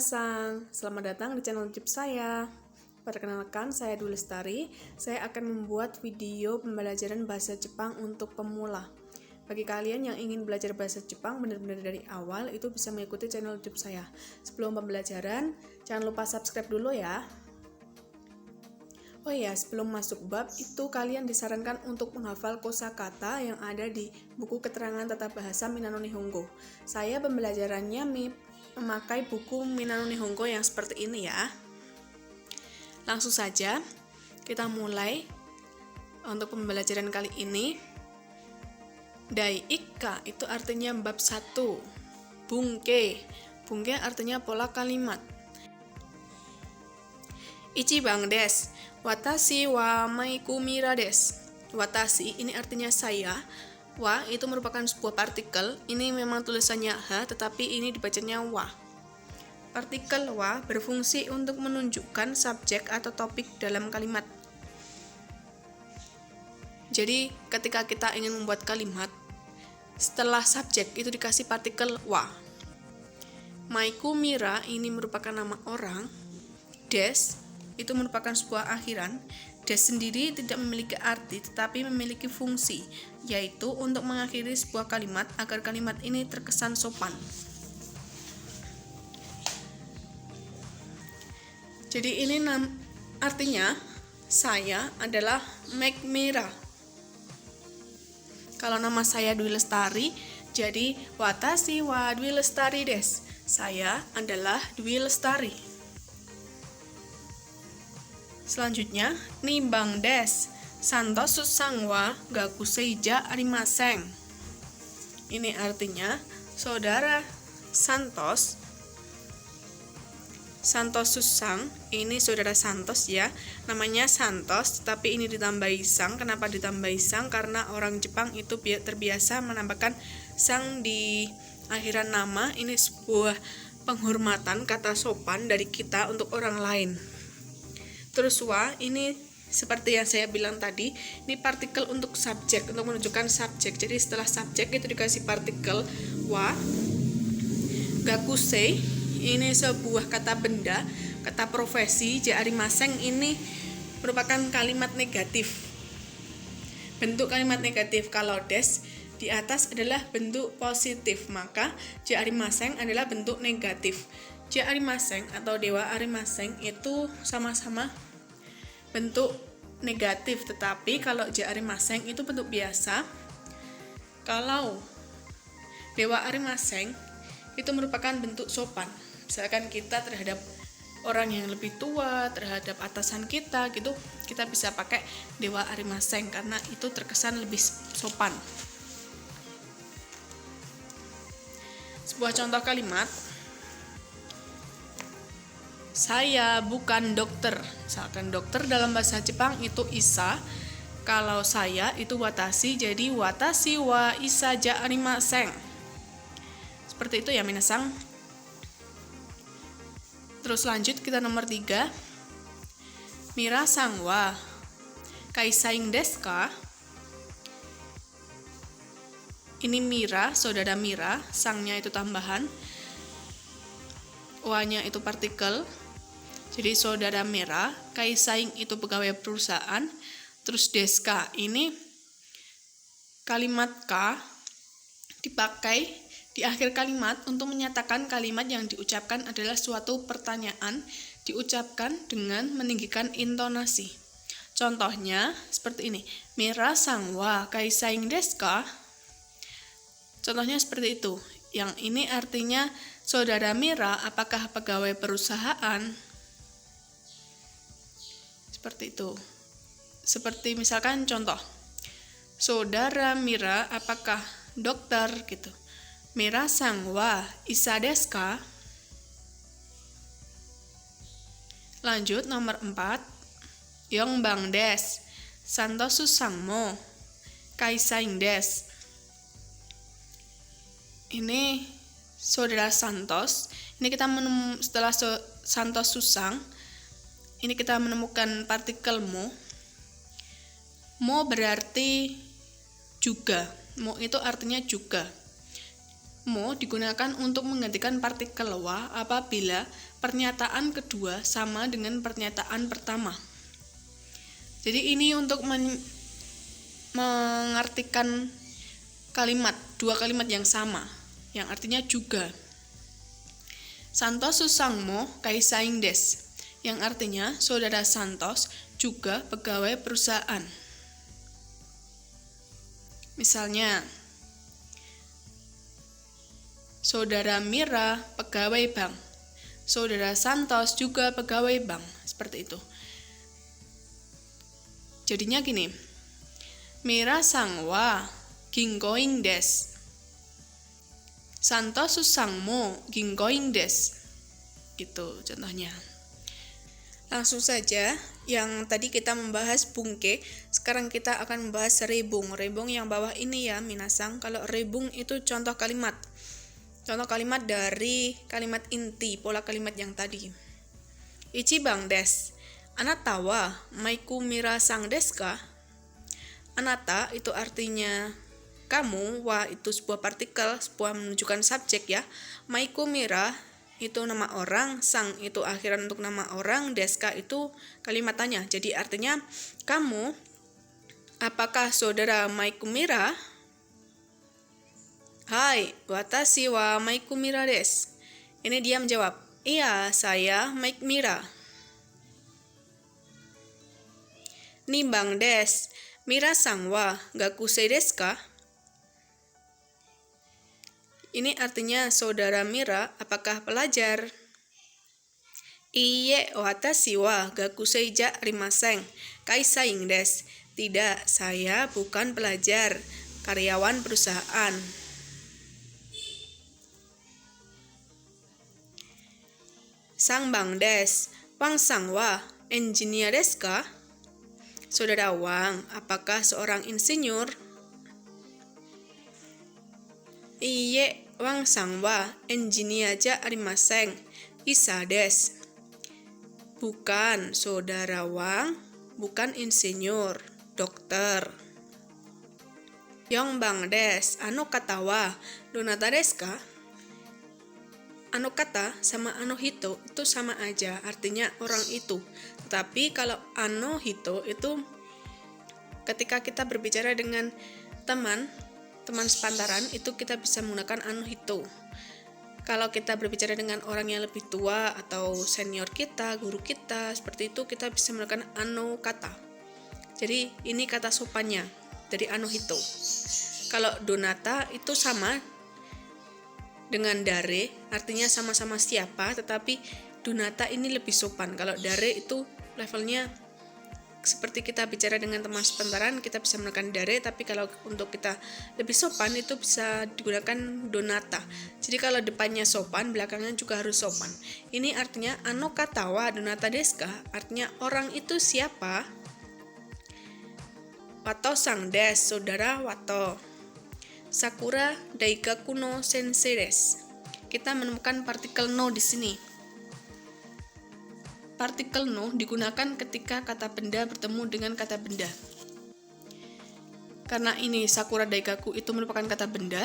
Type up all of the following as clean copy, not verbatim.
Minasang, selamat datang di channel YouTube saya. Perkenalkan, saya Dwi Lestari. Saya akan membuat video pembelajaran bahasa Jepang untuk pemula. Bagi kalian yang ingin belajar bahasa Jepang benar-benar dari awal, itu bisa mengikuti channel YouTube saya. Sebelum pembelajaran, jangan lupa subscribe dulu ya. Oh iya, sebelum masuk bab, itu kalian disarankan untuk menghafal kosakata yang ada di buku keterangan tata bahasa Minano Nihongo. Saya pembelajarannya memakai buku Minano Nihongo yang seperti ini ya. Langsung saja, kita mulai untuk pembelajaran kali ini. Dai Ikka itu artinya bab 1. Bunke. Bunke artinya pola kalimat. Ichibang desu. Watashi wa maikumira desu. Watashi ini artinya saya. Wa itu merupakan sebuah partikel. Ini memang tulisannya ha, tetapi ini dibacanya wa. Partikel wa berfungsi untuk menunjukkan subjek atau topik dalam kalimat. Jadi, ketika kita ingin membuat kalimat, setelah subjek itu dikasih partikel wa. Maikumira ini merupakan nama orang. Des itu merupakan sebuah akhiran. Des sendiri tidak memiliki arti tetapi memiliki fungsi, yaitu untuk mengakhiri sebuah kalimat agar kalimat ini terkesan sopan. Jadi ini artinya saya adalah Maikumira. Kalau nama saya Dwi Lestari, jadi Watashi wa Dwi Lestari desu. Saya adalah Dwi Lestari. Selanjutnya, nimbang desu. Santos susang wa gakuseija arimasen. Ini artinya saudara Santos Susang, ini saudara Santos ya, namanya Santos, tapi ini ditambahi sang. Kenapa ditambahi sang? Karena orang Jepang itu terbiasa menambahkan sang di akhiran nama. Ini sebuah penghormatan, kata sopan dari kita untuk orang lain. Terus wa, ini seperti yang saya bilang tadi, ini partikel untuk subjek, untuk menunjukkan subjek. Jadi setelah subjek itu dikasih partikel wa. Gakusei ini sebuah kata benda, kata profesi. Arimasen ini merupakan kalimat negatif. Bentuk kalimat negatif. Kalau des di atas adalah bentuk positif, maka arimasen adalah bentuk negatif. Arimasen atau dewa arimasen itu sama-sama bentuk negatif, tetapi kalau arimasen itu bentuk biasa. Kalau dewa arimasen itu merupakan bentuk sopan. Misalkan kita terhadap orang yang lebih tua, terhadap atasan kita gitu, kita bisa pakai dewa arimasen karena itu terkesan lebih sopan. Sebuah contoh kalimat, saya bukan dokter. Misalkan dokter dalam bahasa Jepang itu isa. Kalau saya itu watashi, jadi watashi wa isa ja arimasen. Seperti itu ya minasang. Terus lanjut kita nomor 3. Mirasang wa kaisain desu ka? Ini Mira, saudara Mira, sangnya itu tambahan. Wa-nya itu partikel. Jadi saudara Mira, kaisain itu pegawai perusahaan. Terus desu ka, ini kalimat ka dipakai di akhir kalimat untuk menyatakan kalimat yang diucapkan adalah suatu pertanyaan, diucapkan dengan meninggikan intonasi. Contohnya seperti ini, Mirasang wa kaisain desu ka? Contohnya seperti itu. Yang ini artinya, saudara Mira, apakah pegawai perusahaan? Seperti itu. Seperti misalkan contoh, saudara Mira, apakah dokter gitu. Mirasang wa isa desu ka? Lanjut nomor 4. Yongbang desu. Santos susang mo kaisain desu. Ini saudara Santos. Ini kita setelah Santos susang, ini kita menemukan partikel mo. Mo berarti juga. Mo itu artinya juga. mo digunakan untuk menggantikan partikel wa apabila pernyataan kedua sama dengan pernyataan pertama. Jadi ini untuk mengartikan dua kalimat yang sama, yang artinya juga. Santos susangmo kaisaing des, yang artinya saudara Santos juga pegawai perusahaan. Misalnya, saudara Mira pegawai bank, saudara Santos juga pegawai bank, seperti itu. Jadinya gini, Mira sangwa gingoing des, Santos susangmo gingoing des, gitu contohnya. Langsung saja, yang tadi kita membahas bungke, sekarang kita akan membahas rebung. Rebung yang bawah ini ya, minasang. Kalau rebung itu contoh kalimat. Contoh kalimat dari kalimat inti, pola kalimat yang tadi. Ichibang des, anata wa maiku mira sang desu ka? Anata itu artinya kamu, wa itu sebuah partikel, sebuah menunjukkan subjek ya. Maiku mira itu nama orang, sang itu akhiran untuk nama orang, deska itu kalimat tanya. Jadi artinya kamu, apakah saudara Maiku Mira? Hai, watashi wa Maiku Mira desu. Ini dia menjawab, iya, saya Maiku Mira. Nimbang desu, Mira sang wa gakusei desu ka? Ini artinya saudara Mira apakah pelajar? Iie watashi wa gakusei ja arimasen, kaisaing desu. Tidak, saya bukan pelajar, karyawan perusahaan. Sangbang desu, Wang sang wa engineer desu ka? Saudara Wang, apakah seorang insinyur? Iie, Wang sang wa engineer ja arimasen, isa desu. Bukan, saudara Wang, bukan insinyur, dokter. Yongbang desu, ano kata wa donata desu ka? Ano kata sama ano hito itu sama aja, artinya orang itu. Tetapi kalau ano hito itu ketika kita berbicara dengan teman sepantaran itu kita bisa menggunakan ano hito. Kalau kita berbicara dengan orang yang lebih tua atau senior kita, guru kita, seperti itu kita bisa menggunakan ano kata. Jadi ini kata sopannya dari ano hito. Kalau donata itu sama dengan dare, artinya sama-sama siapa, tetapi donata ini lebih sopan. Kalau dare itu levelnya seperti kita bicara dengan teman sepantaran, kita bisa menggunakan dare, tapi kalau untuk kita lebih sopan itu bisa digunakan donata. Jadi kalau depannya sopan, belakangnya juga harus sopan. Ini artinya ano kata wa donata desu ka? Artinya orang itu siapa? Wato sang desu, saudara Wato. Sakura daigaku no sensei desu. Kita menemukan partikel no di sini. Partikel no digunakan ketika kata benda bertemu dengan kata benda. Karena ini Sakura daigaku itu merupakan kata benda,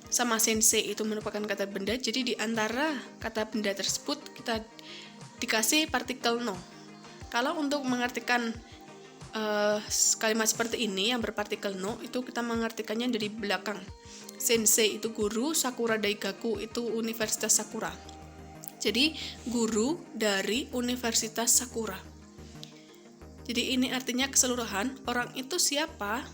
sama sensei itu merupakan kata benda, jadi di antara kata benda tersebut kita dikasih partikel no. Kalau untuk mengartikan kalimat seperti ini yang berpartikel no, itu kita mengartikannya dari belakang. Sensei itu guru, Sakura daigaku itu Universitas Sakura. Jadi guru dari Universitas Sakura. Jadi ini artinya keseluruhan, orang itu siapa?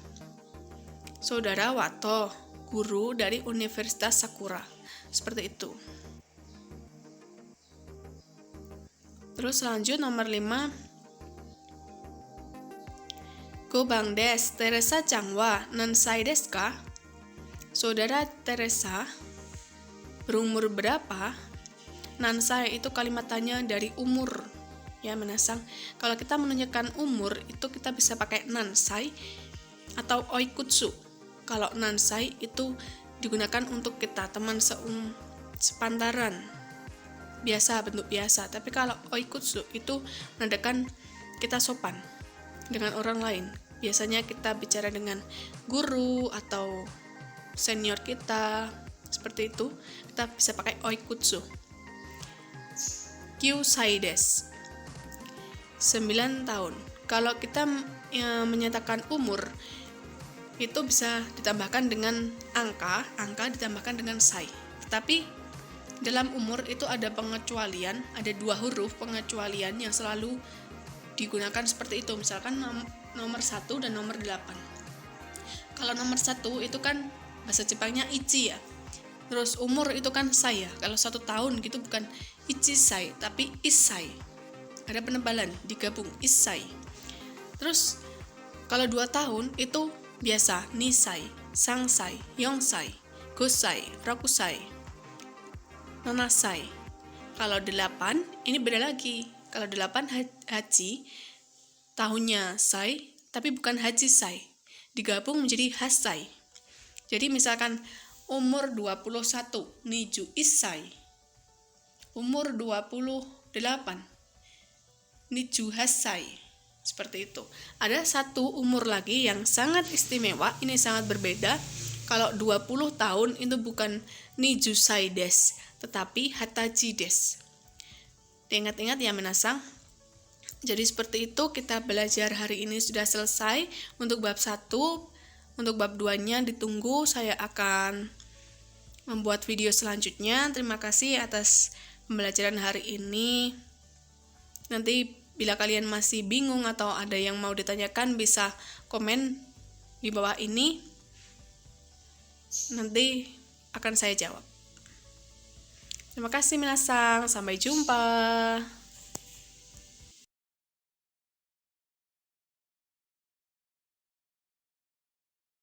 Saudara Wato, guru dari Universitas Sakura. Seperti itu. Terus lanjut nomor 5. Gobang desu, Teresa chan wa nansai desu ka? Saudara Teresa berumur berapa? Nansai itu kalimat tanya dari umur. Ya, menasang. Kalau kita menunjukkan umur, itu kita bisa pakai nansai atau oikutsu. Kalau nansai itu digunakan untuk kita, teman sepantaran. Biasa, bentuk biasa. Tapi kalau oikutsu itu menandakan kita sopan dengan orang lain. Biasanya kita bicara dengan guru atau senior kita, seperti itu. Kita bisa pakai oikutsu. Kyusai desu, 9 tahun. Kalau kita menyatakan umur, itu bisa ditambahkan dengan angka ditambahkan dengan sai. Tetapi dalam umur itu ada pengecualian, ada 2 huruf pengecualian yang selalu digunakan seperti itu. Misalkan nomor 1 dan nomor 8. Kalau nomor 1 itu kan bahasa Jepangnya ichi ya. Terus umur itu kan sai ya. Kalau 1 tahun gitu bukan ichisai tapi isai. Ada penebalan, digabung isai. Terus kalau 2 tahun itu biasa nisai, sangsai, yongsai, gosai, rokusai, nonasai. Kalau 8 ini beda lagi. Kalau 8 haji, tahunnya sai tapi bukan haji sai, digabung menjadi hasai. Jadi misalkan umur 21 niju isai, umur 28 niju hasai, seperti itu. Ada satu umur lagi yang sangat istimewa, ini sangat berbeda. Kalau 20 tahun itu bukan niju sai desu, tetapi hatachi desu. Ingat-ingat ya minasang. Jadi seperti itu kita belajar hari ini sudah selesai untuk bab 1. Untuk bab 2-nya ditunggu, saya akan membuat video selanjutnya. Terima kasih atas pembelajaran hari ini. Nanti bila kalian masih bingung atau ada yang mau ditanyakan bisa komen di bawah ini. Nanti akan saya jawab. Terima kasih minasang, sampai jumpa.